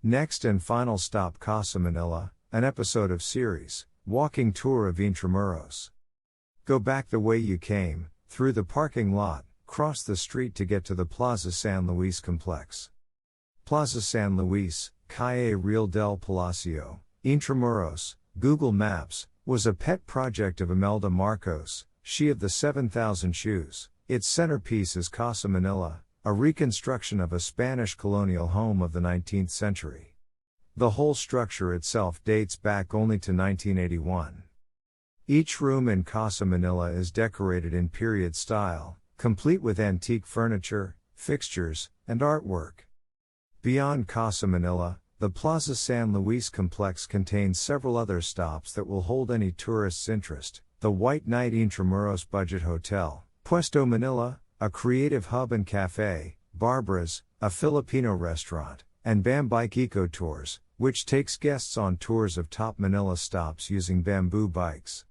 Next and final stop Casa Manila, an episode of series, Walking Tour of Intramuros. Go back the way you came, through the parking lot, cross the street to get to the Plaza San Luis Complex. Plaza San Luis, Calle Real del Palacio, Intramuros, Google Maps, was a pet project of Imelda Marcos, she of the 7,000 shoes. Its centerpiece is Casa Manila, a reconstruction of a Spanish colonial home of the 19th century. The whole structure itself dates back only to 1981. Each room in Casa Manila is decorated in period style, complete with antique furniture, fixtures, and artwork. Beyond Casa Manila, the Plaza San Luis Complex contains several other stops that will hold any tourist's interest: the White Knight Intramuros Budget Hotel, Puesto Manila, a creative hub and cafe, Barbara's, a Filipino restaurant, and Bambike Ecotours, which takes guests on tours of top Manila stops using bamboo bikes.